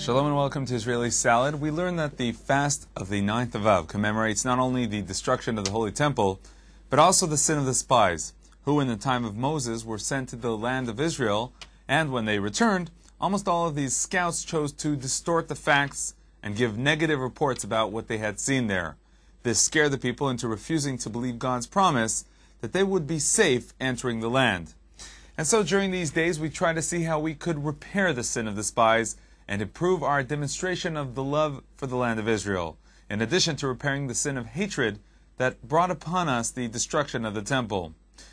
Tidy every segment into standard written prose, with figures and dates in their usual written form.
Shalom and welcome to Israeli Salad. We learned that the fast of the 9th of Av commemorates not only the destruction of the Holy Temple, but also the sin of the spies, who in the time of Moses were sent to the land of Israel, and when they returned, almost all of these scouts chose to distort the facts and give negative reports about what they had seen there. This scared the people into refusing to believe God's promise that they would be safe entering the land. And so during these days we try to see how we could repair the sin of the spies and improve our demonstration of the love for the land of Israel, in addition to repairing the sin of hatred that brought upon us the destruction of the temple. It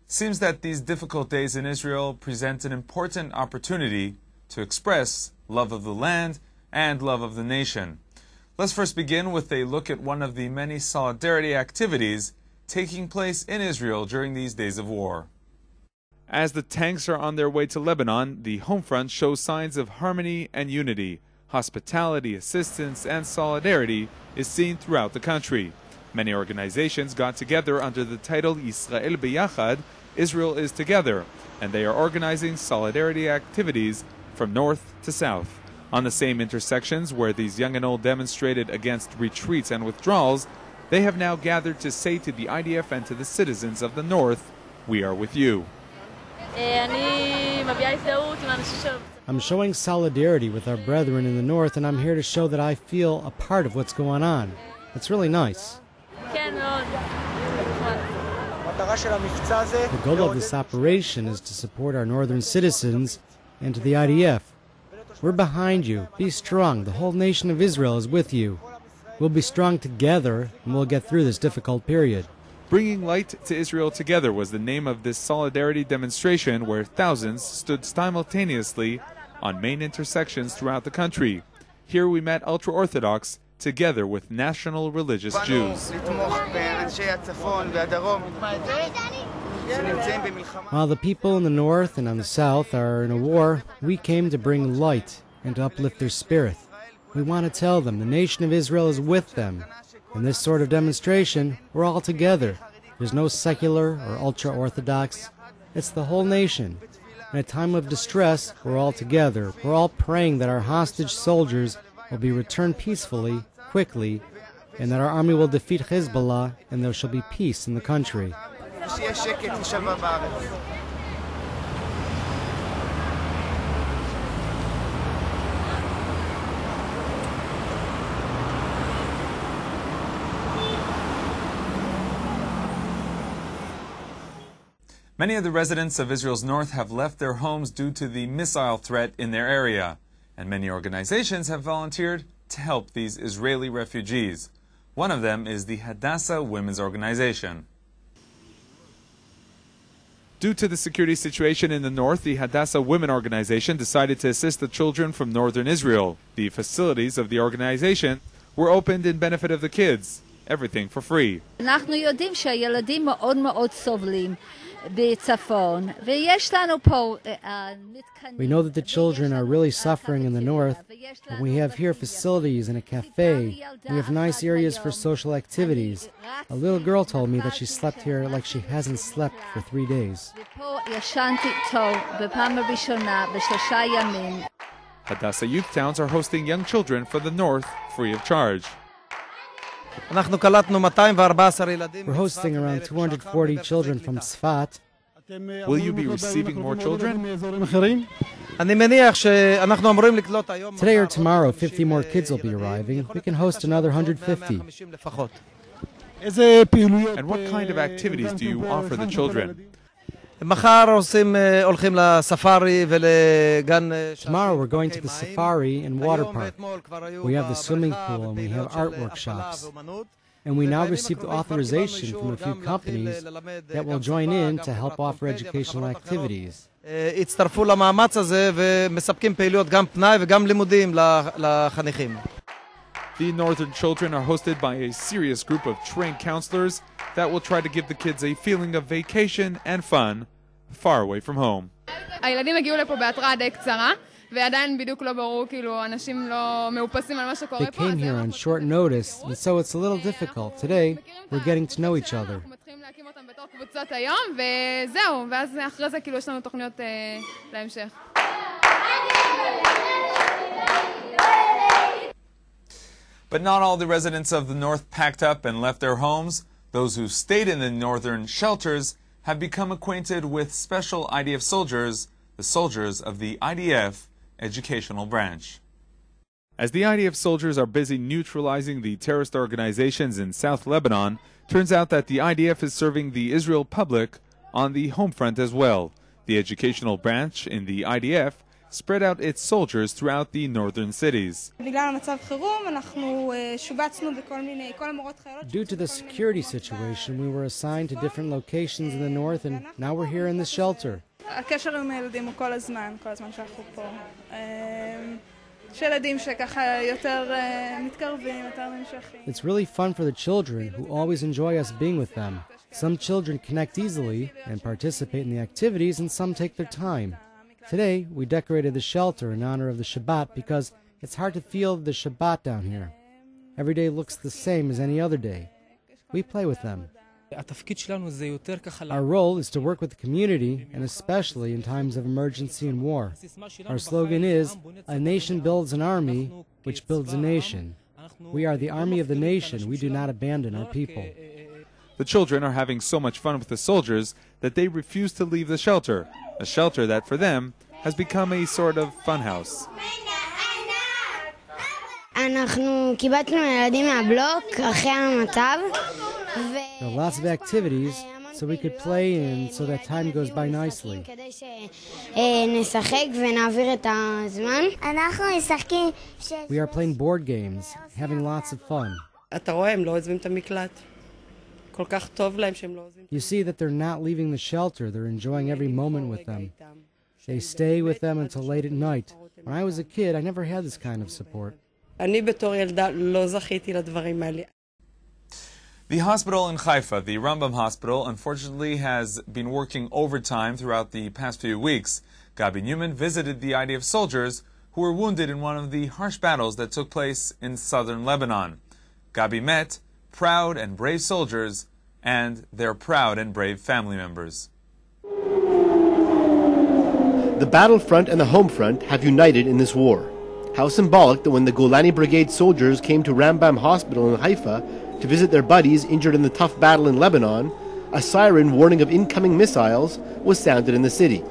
seems that these difficult days in Israel present an important opportunity to express love of the land and love of the nation. Let's first begin with a look at one of the many solidarity activities taking place in Israel during these days of war. As the tanks are on their way to Lebanon, the home front shows signs of harmony and unity. Hospitality, assistance, and solidarity is seen throughout the country. Many organizations got together under the title Yisrael B'Yachad, Israel is Together, and they are organizing solidarity activities from north to south. On the same intersections where these young and old demonstrated against retreats and withdrawals, they have now gathered to say to the IDF and to the citizens of the north, "We are with you." I'm showing solidarity with our brethren in the north, and I'm here to show that I feel a part of what's going on. It's really nice. The goal of this operation is to support our northern citizens and to the IDF. We're behind you. Be strong. The whole nation of Israel is with you. We'll be strong together, and we'll get through this difficult period. Bringing Light to Israel Together was the name of this solidarity demonstration where thousands stood simultaneously on main intersections throughout the country. Here we met ultra-Orthodox together with national religious Jews. While the people in the north and on the south are in a war, we came to bring light and to uplift their spirit. We want to tell them the nation of Israel is with them. In this sort of demonstration, we're all together. There's no secular or ultra-Orthodox. It's the whole nation. In a time of distress, we're all together. We're all praying that our hostage soldiers will be returned peacefully, quickly, and that our army will defeat Hezbollah and there shall be peace in the country. Many of the residents of Israel's north have left their homes due to the missile threat in their area, and many organizations have volunteered to help these Israeli refugees. One of them is the Hadassah Women's Organization. Due to the security situation in the north, the Hadassah Women Organization decided to assist the children from northern Israel. The facilities of the organization were opened in benefit of the kids. Everything for free. We know that the children are really suffering in the north, but we have here facilities and a cafe. We have nice areas for social activities. A little girl told me that she slept here like she hasn't slept for 3 days. Hadassah youth towns are hosting young children for the north free of charge. We're hosting around 240 children from Sfat. Will you be receiving more children? Today or tomorrow, 50 more kids will be arriving. We can host another 150. And what kind of activities do you offer the children? Tomorrow we're going to the safari and water park. We have the swimming pool and we have art workshops. And we now received authorization from a few companies that will join in to help offer educational activities. The northern children are hosted by a serious group of trained counselors that will try to give the kids a feeling of vacation and fun far away from home. הילדים הגיעו לפה בהתראה די קצרה, ועדיין בדיוק לא ברור, כאילו, אנשים לא מאופסים על מה שקורה פה. They came here on short notice, and so it's a little difficult. Today, we're getting to know each other. אנחנו מתחילים להקים אותם בתור קבוצות היום, וזהו, ואז אחרי זה כאילו יש לנו תוכניות להמשך. But not all the residents of the north packed up and left their homes. Those who stayed in the northern shelters have become acquainted with special IDF soldiers, the soldiers of the IDF educational branch. As the IDF soldiers are busy neutralizing the terrorist organizations in South Lebanon, turns out that the IDF is serving the Israel public on the home front as well. The educational branch in the IDF spread out its soldiers throughout the northern cities. Due to the security situation, we were assigned to different locations in the north, and now we're here in this shelter. It's really fun for the children, who always enjoy us being with them. Some children connect easily and participate in the activities, and some take their time. Today, we decorated the shelter in honor of the Shabbat because it's hard to feel the Shabbat down here. Every day looks the same as any other day. We play with them. Our role is to work with the community, and especially in times of emergency and war. Our slogan is, "A nation builds an army, which builds a nation." We are the army of the nation. We do not abandon our people. The children are having so much fun with the soldiers that they refuse to leave the shelter, a shelter that for them has become a sort of funhouse. There are lots of activities, so we could play and so that time goes by nicely. We are playing board games, having lots of fun. You see that they're not leaving the shelter, they're enjoying every moment with them. They stay with them until late at night. When I was a kid, I never had this kind of support. The hospital in Haifa, the Rambam Hospital, unfortunately has been working overtime throughout the past few weeks. Gabi Newman visited the IDF soldiers who were wounded in one of the harsh battles that took place in southern Lebanon. Gabi met proud and brave soldiers and their proud and brave family members. The battlefront and the home front have united in this war. How symbolic that when the Golani Brigade soldiers came to Rambam Hospital in Haifa to visit their buddies injured in the tough battle in Lebanon, a siren warning of incoming missiles was sounded in the city.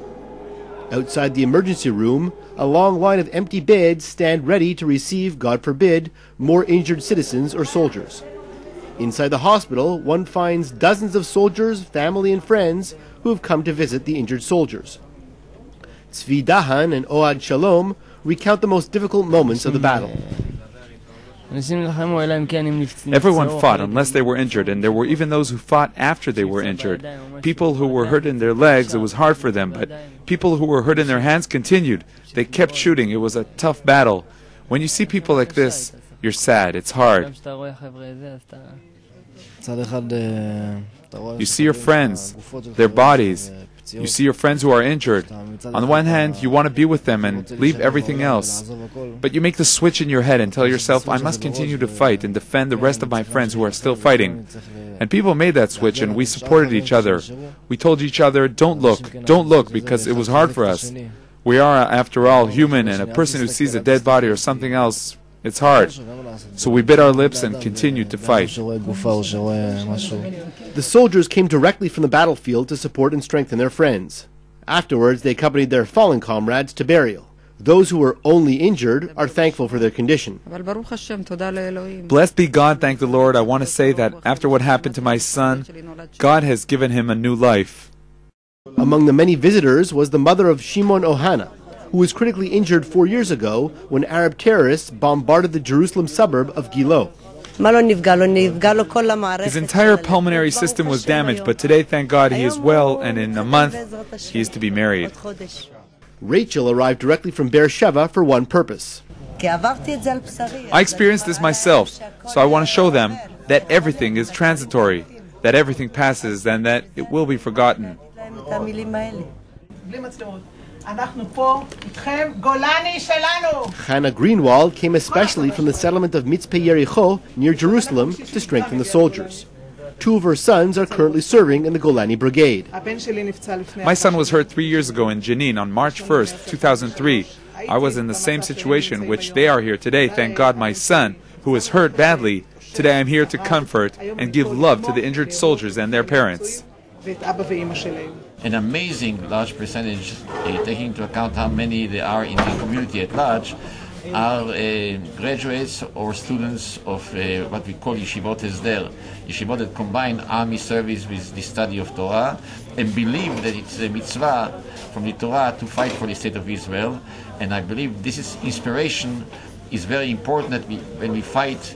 Outside the emergency room, a long line of empty beds stand ready to receive, God forbid, more injured citizens or soldiers. Inside the hospital, one finds dozens of soldiers, family and friends who have come to visit the injured soldiers. Tzvi Dahan and Ohad Shalom recount the most difficult moments of the battle. Everyone fought unless they were injured, and there were even those who fought after they were injured. People who were hurt in their legs, it was hard for them, but people who were hurt in their hands continued. They kept shooting. It was a tough battle. When you see people like this, you're sad. It's hard. You see your friends, their bodies. You see your friends who are injured. On the one hand, you want to be with them and leave everything else. But you make the switch in your head and tell yourself, I must continue to fight and defend the rest of my friends who are still fighting. And people made that switch, and we supported each other. We told each other, don't look, because it was hard for us. We are, after all, human, and a person who sees a dead body or something else, it's hard. So we bit our lips and continued to fight. The soldiers came directly from the battlefield to support and strengthen their friends. Afterwards, they accompanied their fallen comrades to burial. Those who were only injured are thankful for their condition. Blessed be God, thank the Lord. I want to say that after what happened to my son, God has given him a new life. Among the many visitors was the mother of Shimon Ohana, who was critically injured 4 years ago when Arab terrorists bombarded the Jerusalem suburb of Gilo. His entire pulmonary system was damaged, but today, thank God, he is well, and in a month, he is to be married. Rachel arrived directly from Beersheba for one purpose. I experienced this myself, so I want to show them that everything is transitory, that everything passes, and that it will be forgotten. Hannah Greenwald came especially from the settlement of Mitzpeh Yericho near Jerusalem to strengthen the soldiers. 2 of her sons are currently serving in the Golani Brigade. My son was hurt 3 years ago in Jenin on March 1st, 2003. I was in the same situation, which they are here today. Thank God my son, who was hurt badly. Today I'm here to comfort and give love to the injured soldiers and their parents. An amazing large percentage, taking into account how many there are in the community at large, are graduates or students of what we call yeshivot hesder, yeshivot that combine army service with the study of Torah, and believe that it's a mitzvah from the Torah to fight for the state of Israel. And I believe this is inspiration is very important, that when we fight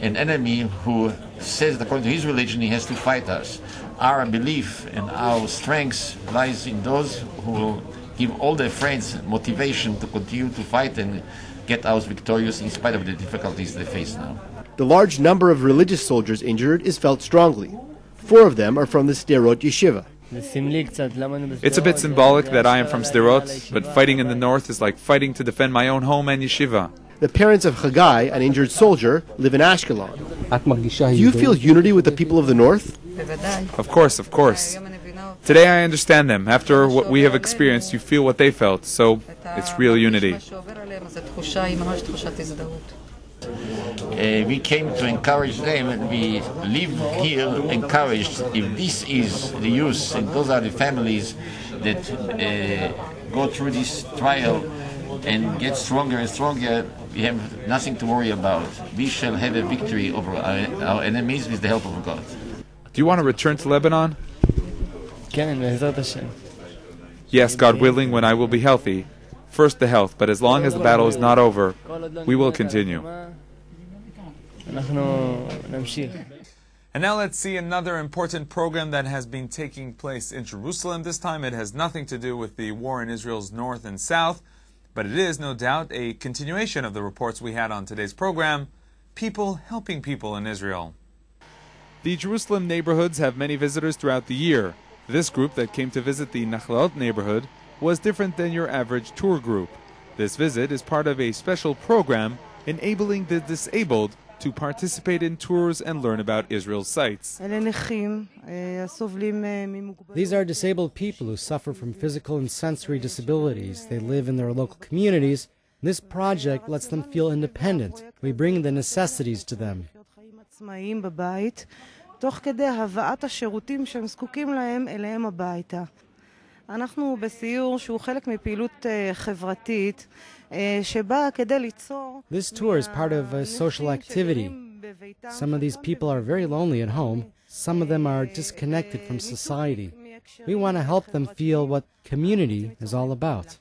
an enemy who says that according to his religion he has to fight us, our belief and our strength lies in those who will give all their friends motivation to continue to fight and get out victorious in spite of the difficulties they face now. The large number of religious soldiers injured is felt strongly. 4 of them are from the Sderot Yeshiva. It's a bit symbolic that I am from Sderot, but fighting in the north is like fighting to defend my own home and yeshiva. The parents of Chagai, an injured soldier, live in Ashkelon. Do you feel unity with the people of the north? Of course, of course. Today I understand them. After what we have experienced, you feel what they felt, so it's real unity. We came to encourage them, and we live here encouraged. If this is the youth and those are the families that go through this trial and get stronger and stronger, we have nothing to worry about. We shall have a victory over our enemies with the help of God. Do you want to return to Lebanon? Yes, God willing, when I will be healthy. First the health, but as long as the battle is not over, we will continue. And now let's see another important program that has been taking place in Jerusalem. This time it has nothing to do with the war in Israel's north and south, but it is, no doubt, a continuation of the reports we had on today's program, people helping people in Israel. The Jerusalem neighborhoods have many visitors throughout the year. This group that came to visit the Nachlaot neighborhood was different than your average tour group. This visit is part of a special program enabling the disabled to participate in tours and learn about Israel's sites. These are disabled people who suffer from physical and sensory disabilities. They live in their local communities. This project lets them feel independent. We bring the necessities to them. תוך כדי הבאת השירותים שהם זקוקים להם אליהם הביתה. אנחנו בסיור שהוא חלק מפעילות חברתית שבאה כדי ליצור... This tour is part of a social activity. Some of these people are very lonely at home. Some of them are disconnected from society. We want to help them feel what community is all about.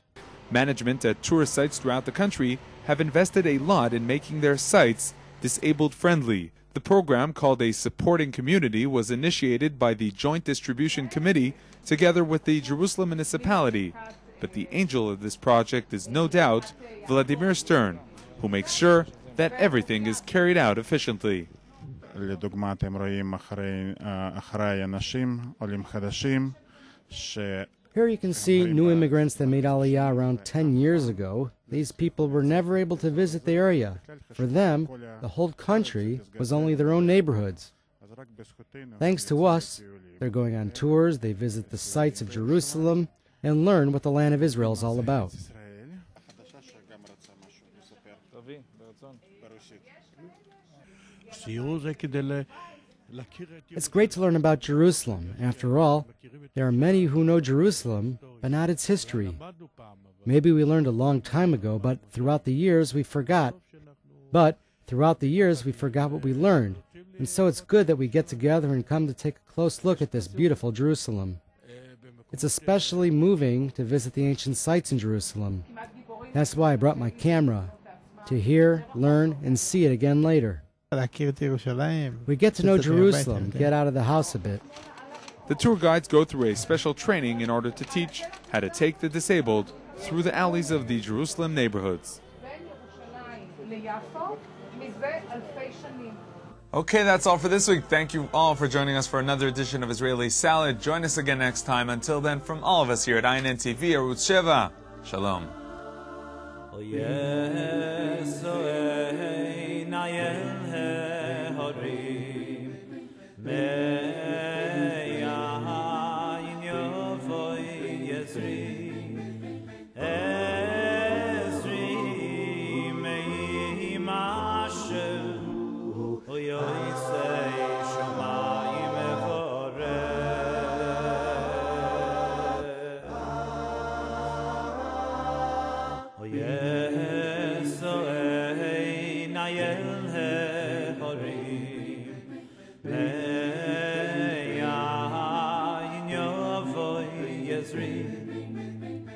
Management at tourist sites throughout the country have invested a lot in making their sites disabled-friendly. The program, called a Supporting Community, was initiated by the Joint Distribution Committee together with the Jerusalem municipality. But the angel of this project is no doubt Vladimir Stern, who makes sure that everything is carried out efficiently. לדוגמה, אתם רואים אחרי אנשים, עולים חדשים, Here you can see new immigrants that made Aliyah around 10 years ago. These people were never able to visit the area. For them, the whole country was only their own neighborhoods. Thanks to us, they're going on tours, they visit the sites of Jerusalem, and learn what the land of Israel is all about. It's great to learn about Jerusalem. After all, there are many who know Jerusalem, but not its history. Maybe we learned a long time ago, but throughout the years we forgot. what we learned. And so it's good that we get together and come to take a close look at this beautiful Jerusalem. It's especially moving to visit the ancient sites in Jerusalem. That's why I brought my camera, to hear, learn, and see it again later. We get to know Jerusalem, get out of the house a bit. The tour guides go through a special training in order to teach how to take the disabled through the alleys of the Jerusalem neighborhoods. Okay, that's all for this week. Thank you all for joining us for another edition of Israeli Salad. Join us again next time. Until then, from all of us here at INN TV, Arutz Sheva, Shalom. Esri mei masher ring.